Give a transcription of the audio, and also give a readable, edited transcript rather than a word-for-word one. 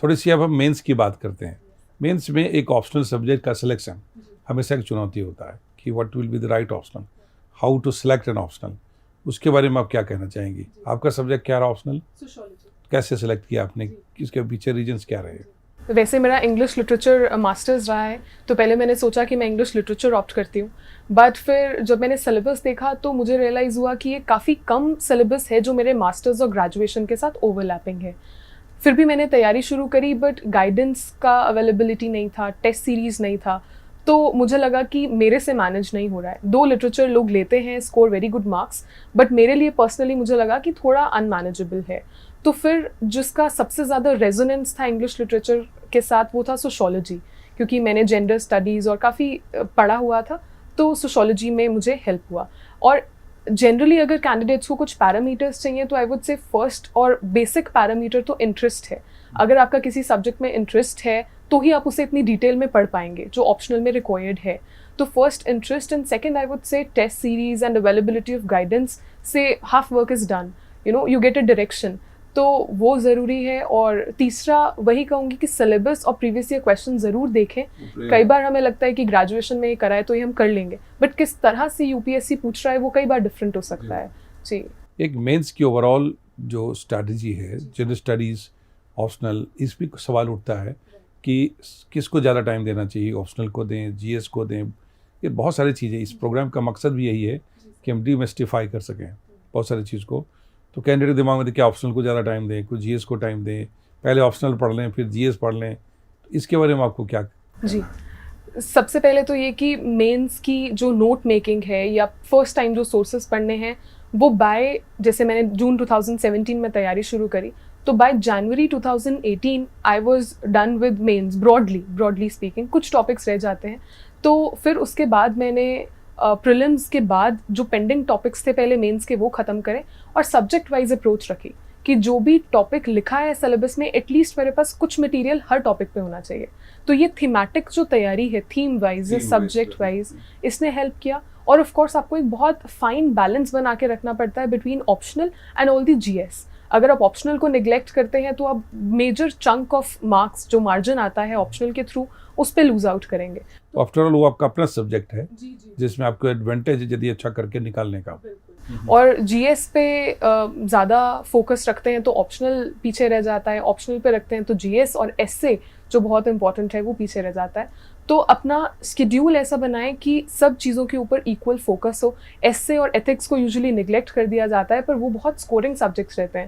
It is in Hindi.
थोड़ी सी अब हम मेंस की बात करते हैं। मेंस में एक ऑप्शनल सब्जेक्ट का सिलेक्शन हमेशा एक चुनौती होता है कि what will be the right optional, how to select an optional. उसके बारे में आप क्या कहना चाहेंगी? आपका सब्जेक्ट क्या रहा ऑप्शनल? सोशियोलॉजी। कैसे सिलेक्ट किया आपने? इसके पीछे रीजंस क्या रहे? वैसे मेरा इंग्लिश लिटरेचर मास्टर्स रहा है, तो पहले मैंने सोचा कि मैं इंग्लिश लिटरेचर ऑप्ट करती हूँ, बट फिर जब मैंने सिलेबस देखा तो मुझे रियलाइज़ हुआ कि ये काफ़ी कम सिलेबस है जो मेरे मास्टर्स और ग्रेजुएशन के साथ ओवरलैपिंग है। फिर भी मैंने तैयारी शुरू करी, बट गाइडेंस का अवेलेबिलिटी नहीं था, टेस्ट सीरीज़ नहीं था, तो मुझे लगा कि मेरे से मैनेज नहीं हो रहा है। 2 लिटरेचर लोग लेते हैं, score very good marks, but मेरे लिए पर्सनली मुझे लगा कि थोड़ा अनमैनेजेबल है। तो फिर जिसका सबसे ज़्यादा रेजोनेंस था इंग्लिश लिटरेचर के साथ वो था सोशियोलॉजी, क्योंकि मैंने जेंडर स्टडीज़ और काफ़ी पढ़ा हुआ था, तो सोशियोलॉजी में मुझे हेल्प हुआ। और जनरली अगर कैंडिडेट्स को कुछ पैरामीटर्स चाहिए तो आई वुड से फर्स्ट और बेसिक पैरामीटर तो इंटरेस्ट है। अगर आपका किसी सब्जेक्ट में इंटरेस्ट है तो ही आप उसे इतनी डिटेल में पढ़ पाएंगे, जो ऑप्शनल में रिक्वायर्ड है। तो first interest and second I would say test series and availability of guidance से half work is done, you get a direction, तो वो ज़रूरी है। और तीसरा वही कहूँगी कि सिलेबस और प्रीवियस ईयर क्वेश्चन ज़रूर देखें। कई बार हमें लगता है कि ग्रेजुएशन में ये कराए तो ये हम कर लेंगे, बट किस तरह से यूपीएससी पूछ रहा है वो कई बार डिफरेंट हो सकता है। जी, एक मेंस की ओवरऑल जो स्ट्रैटेजी है, जनरल स्टडीज़, ऑप्शनल, इस भी सवाल उठता है कि किसको ज़्यादा टाइम देना चाहिए, ऑप्शनल को दें, जीएस को दें। ये बहुत सारी चीज़ें, इस प्रोग्राम का मकसद भी यही है कि हम डीमिस्टिफाई कर सकें बहुत सारी चीज़ को। तो कैंडिडेट दिमाग में क्या ऑप्शनल को ज़्यादा टाइम दें, कुछ जीएस को टाइम दें, पहले ऑप्शनल पढ़ लें फिर जीएस पढ़ लें, तो इसके बारे में आपको क्या? जी, सबसे पहले तो ये कि मेंस की जो नोट मेकिंग है या फर्स्ट टाइम जो सोर्सेज पढ़ने हैं वो बाय, जैसे मैंने जून 2017 में तैयारी शुरू करी, तो by January 2018 I was done with mains broadly speaking. कुछ टॉपिक्स रह जाते हैं, तो फिर उसके बाद मैंने प्रीलिम्स के बाद जो पेंडिंग टॉपिक्स थे पहले मेंस के वो ख़त्म करें और सब्जेक्ट वाइज अप्रोच रखी कि जो भी टॉपिक लिखा है सिलेबस में एटलीस्ट मेरे पास कुछ मटेरियल हर टॉपिक पे होना चाहिए। तो ये थीमेटिक जो तैयारी है, थीम वाइज, सब्जेक्ट वाइज, इसने हेल्प किया। और ऑफ कोर्स आपको एक बहुत फाइन बैलेंस बना के रखना पड़ता है between optional and all the GS. अगर आप ऑप्शनल को निगलेक्ट करते हैं तो आप मेजर चंक ऑफ मार्क्स जो मार्जिन आता है ऑप्शनल के थ्रू उस पर लूज आउट करेंगे। तो आफ्टर ऑल वो आपका अपना सब्जेक्ट है जिसमें आपको एडवांटेज है यदि अच्छा करके निकालने का। और जीएस पे ज़्यादा फोकस रखते हैं तो ऑप्शनल पीछे रह जाता है, ऑप्शनल पे रखते हैं तो जीएस और एसए जो बहुत इंपॉर्टेंट है वो पीछे रह जाता है। तो अपना स्केड्यूल ऐसा बनाएं कि सब चीज़ों के ऊपर इक्वल फोकस हो। एसए और एथिक्स को यूजुअली निगलेक्ट कर दिया जाता है, पर वो बहुत स्कोरिंग सब्जेक्ट्स रहते हैं,